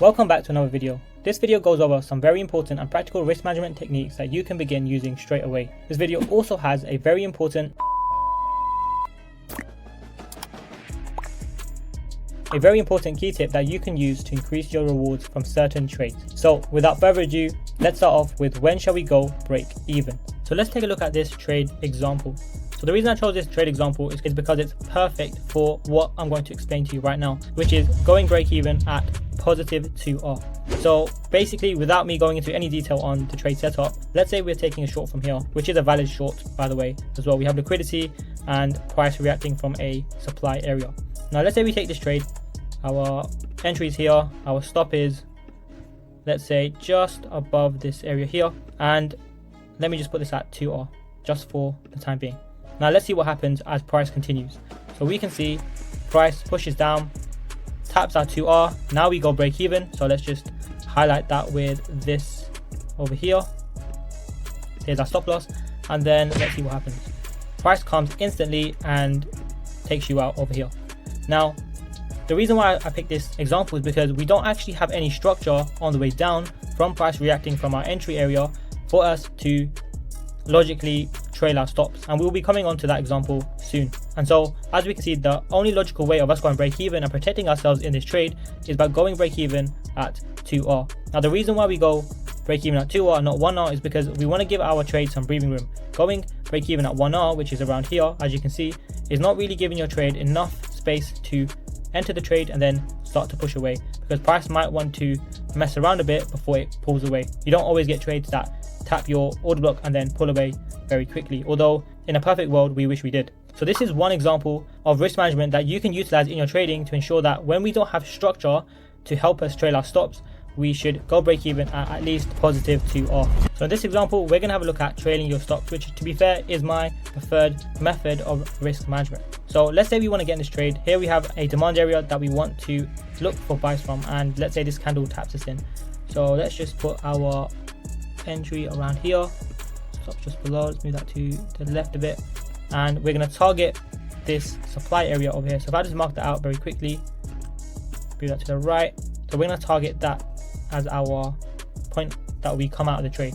Welcome back to another video. This video goes over some very important and practical risk management techniques that you can begin using straight away. This video also has a very important key tip that you can use to increase your rewards from certain trades. So without further ado, let's start off with when shall we go break even. So let's take a look at this trade example. So the reason I chose this trade example is because it's perfect for what I'm going to explain to you right now, which is going break even at positive 2R. So basically, without me going into any detail on the trade setup, let's say we're taking a short from here, which is a valid short, by the way, as well. We have liquidity and price reacting from a supply area. Now, let's say we take this trade. Our entry is here. Our stop is, let's say, just above this area here. And let me just put this at 2R, just for the time being. Now, let's see what happens as price continues. So we can see price pushes down, taps our 2R. Now we go break even. So let's just highlight that with this over here. Here's our stop loss. And then let's see what happens. Price comes instantly and takes you out over here. Now, the reason why I picked this example is because we don't actually have any structure on the way down from price reacting from our entry area for us to logically trail our stops, and we'll be coming on to that example soon. And so as we can see, the only logical way of us going break even and protecting ourselves in this trade is by going break even at 2R. Now, the reason why we go break even at 2R and not 1R is because we want to give our trade some breathing room. Going break even at 1R, which is around here, as you can see, is not really giving your trade enough space to enter the trade and then start to push away, because price might want to mess around a bit before it pulls away. You don't always get trades that tap your order block and then pull away very quickly, although in a perfect world we wish we did. So this is one example of risk management that you can utilize in your trading to ensure that when we don't have structure to help us trail our stops, we should go break even at least positive 2R. So in this example, we're going to have a look at trailing your stops, which, to be fair, is my preferred method of risk management. So let's say we want to get in this trade. Here we have a demand area that we want to look for buys from, and let's say this candle taps us in. So let's just put our entry around here, stop just below. Let's move that to the left a bit, and we're going to target this supply area over here. So if I just mark that out very quickly, move that to the right. So we're going to target that as our point that we come out of the trade.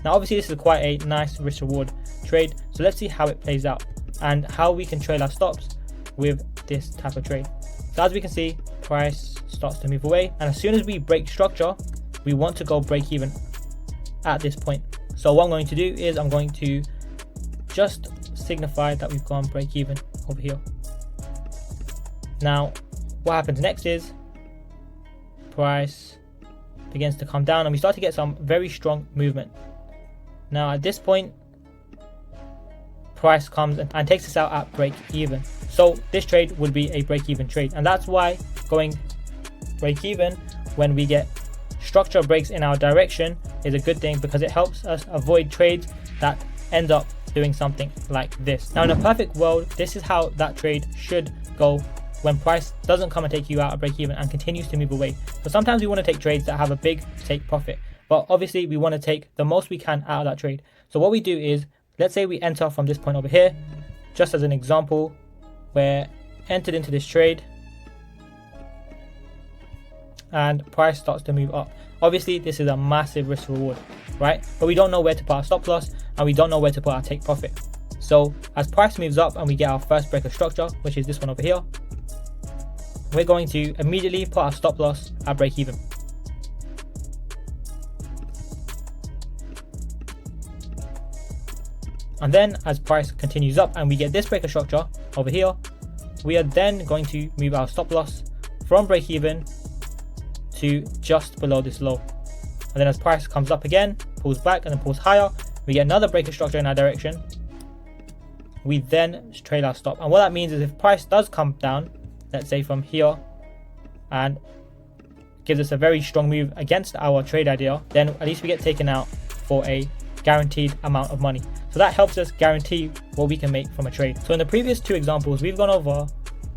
Now, obviously, this is quite a nice risk reward trade. So let's see how it plays out and how we can trail our stops with this type of trade. So as we can see, price starts to move away, and as soon as we break structure, we want to go break even at this point. So what I'm going to do is I'm going to just signify that we've gone break even over here. Now, what happens next is price begins to come down and we start to get some very strong movement. Now at this point, price comes and takes us out at break even. So this trade would be a break even trade, and that's why going break even when we get structure breaks in our direction is a good thing, because it helps us avoid trades that end up doing something like this. Now, in a perfect world, this is how that trade should go when price doesn't come and take you out at break even and continues to move away. So sometimes we want to take trades that have a big take profit, but obviously we want to take the most we can out of that trade. So what we do is, let's say we enter from this point over here, just as an example, we're entered into this trade and price starts to move up. Obviously, this is a massive risk reward, right? But we don't know where to put our stop loss and we don't know where to put our take profit. So as price moves up and we get our first break of structure, which is this one over here, we're going to immediately put our stop loss at break even. And then as price continues up and we get this break of structure over here, we are then going to move our stop loss from break even to just below this low. And then as price comes up again, pulls back and then pulls higher, we get another break of structure in our direction. We then trail our stop. And what that means is if price does come down, let's say from here, and gives us a very strong move against our trade idea, then at least we get taken out for a guaranteed amount of money. So that helps us guarantee what we can make from a trade. So in the previous two examples, we've gone over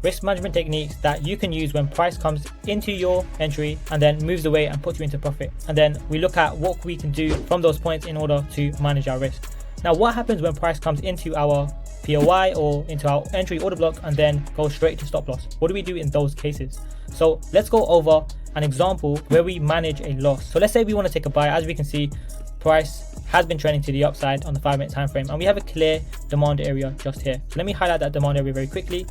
risk management techniques that you can use when price comes into your entry and then moves away and puts you into profit. And then we look at what we can do from those points in order to manage our risk. Now, what happens when price comes into our POI or into our entry order block and then goes straight to stop loss? What do we do in those cases? So let's go over an example where we manage a loss. So let's say we want to take a buy. As we can see, price has been trending to the upside on the 5-minute time frame, and we have a clear demand area just here. So let me highlight that demand area very quickly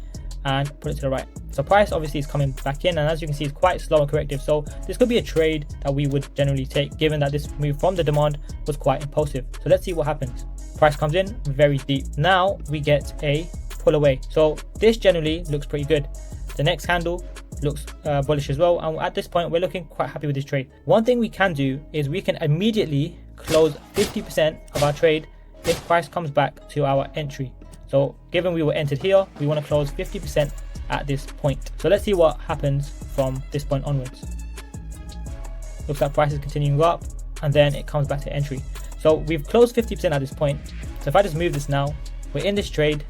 and put it to the right. So price obviously is coming back in, and as you can see, it's quite slow and corrective. So this could be a trade that we would generally take, given that this move from the demand was quite impulsive. So let's see what happens. Price comes in very deep. Now we get a pull away. So this generally looks pretty good. The next candle looks bullish as well, and at this point we're looking quite happy with this trade. One thing we can do is we can immediately close 50% of our trade if price comes back to our entry. So given we were entered here, we want to close 50% at this point. So let's see what happens from this point onwards. Looks like price is continuing up, and then it comes back to entry. So we've closed 50% at this point. So if I just move this now, we're in this trade,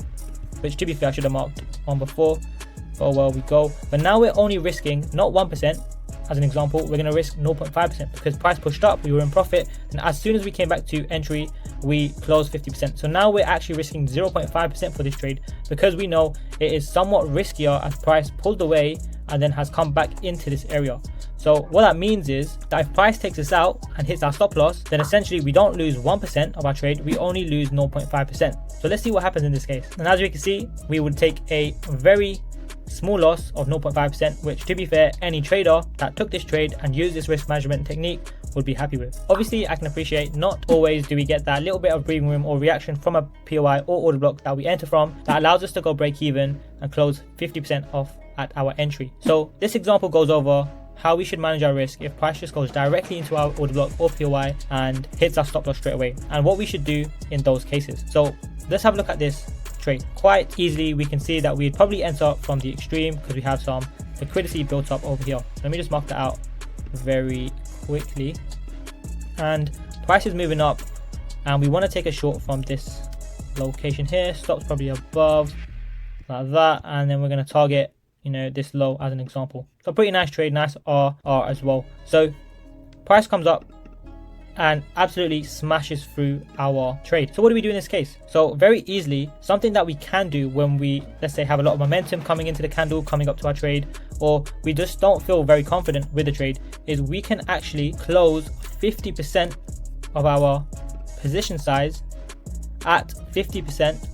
which to be fair I should have marked on before. Oh well, we go. But now we're only risking not 1%. As an example, we're going to risk 0.5% because price pushed up, we were in profit, and as soon as we came back to entry, we closed 50%. So now we're actually risking 0.5% for this trade because we know it is somewhat riskier as price pulled away and then has come back into this area. So what that means is that if price takes us out and hits our stop loss, then essentially we don't lose 1% of our trade, we only lose 0.5%. So let's see what happens in this case. And as we can see, we would take a very small loss of 0.5%, which to be fair, any trader that took this trade and used this risk management technique would be happy with. Obviously, I can appreciate not always do we get that little bit of breathing room or reaction from a POI or order block that we enter from that allows us to go break even and close 50% off at our entry. So this example goes over how we should manage our risk if price just goes directly into our order block or POI and hits our stop loss straight away, and what we should do in those cases. So let's have a look at this trade. Quite easily we can see that we'd probably enter from the extreme because we have some liquidity built up over here. Let me just mark that out very quickly, and price is moving up and we want to take a short from this location here. Stop's probably above like that, and then we're going to target, you know, this low as an example. So pretty nice trade, nice R as well. So price comes up and absolutely smashes through our trade. So what do we do in this case? So very easily, something that we can do when we, let's say, have a lot of momentum coming into the candle, coming up to our trade, or we just don't feel very confident with the trade, is we can actually close 50% of our position size at 50%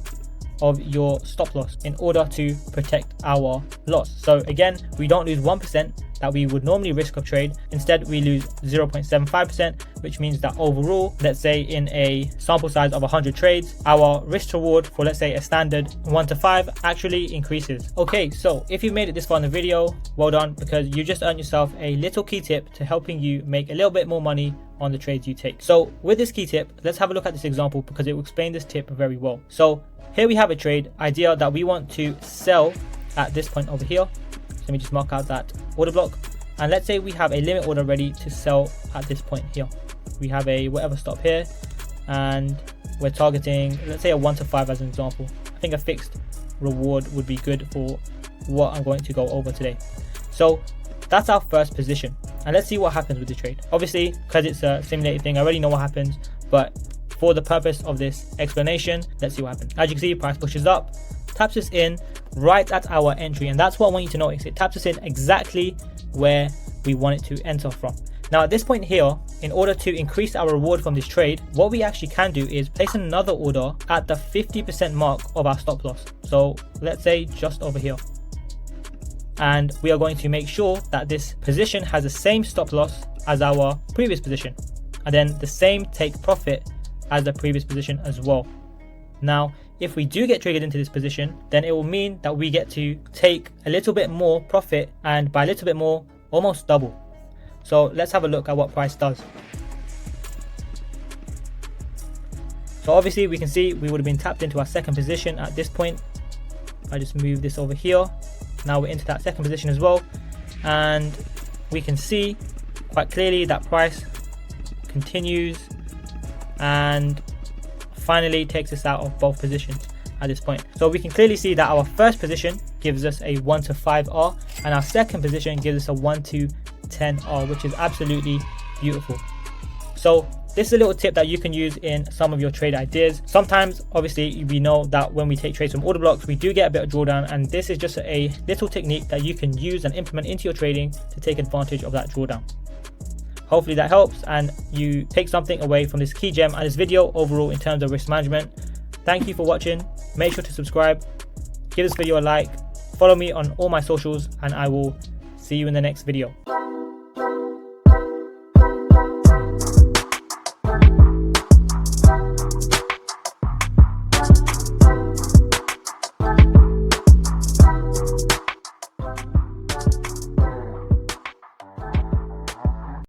of your stop loss in order to protect our loss. So again, we don't lose 1% that we would normally risk of trade. Instead, we lose 0.75%, which means that overall, let's say in a sample size of 100 trades, our risk to reward for, let's say, a standard 1 to 5 actually increases. Okay, so if you've made it this far in the video, well done, because you just earned yourself a little key tip to helping you make a little bit more money on the trades you take. So with this key tip, let's have a look at this example because it will explain this tip very well. So here we have a trade idea that we want to sell at this point over here. So let me just mark out that order block, and let's say we have a limit order ready to sell at this point here. We have a whatever stop here, and we're targeting, let's say, a 1 to 5 as an example. I think a fixed reward would be good for what I'm going to go over today. So that's our first position, and let's see what happens with the trade. Obviously, because it's a simulated thing, I already know what happens, but for the purpose of this explanation, let's see what happens. As you can see, price pushes up, taps us in right at our entry, and that's what I want you to notice. It taps us in exactly where we want it to enter from. Now at this point here, in order to increase our reward from this trade, what we actually can do is place another order at the 50% mark of our stop loss. So let's say just over here, and we are going to make sure that this position has the same stop loss as our previous position, and then the same take profit as the previous position as well. Now if we do get triggered into this position, then it will mean that we get to take a little bit more profit, and by a little bit more, almost double. So let's have a look at what price does. So obviously we can see we would have been tapped into our second position at this point. I just move this over here. Now we're into that second position as well, and we can see quite clearly that price continues and finally takes us out of both positions at this point. So we can clearly see that our first position gives us a 1 to 5R, and our second position gives us a 1 to 10R, which is absolutely beautiful. So this is a little tip that you can use in some of your trade ideas. Sometimes, obviously, we know that when we take trades from order blocks, we do get a bit of drawdown, and this is just a little technique that you can use and implement into your trading to take advantage of that drawdown. Hopefully that helps and you take something away from this key gem and this video overall in terms of risk management. Thank you for watching. Make sure to subscribe, give this video a like, follow me on all my socials, and I will see you in the next video.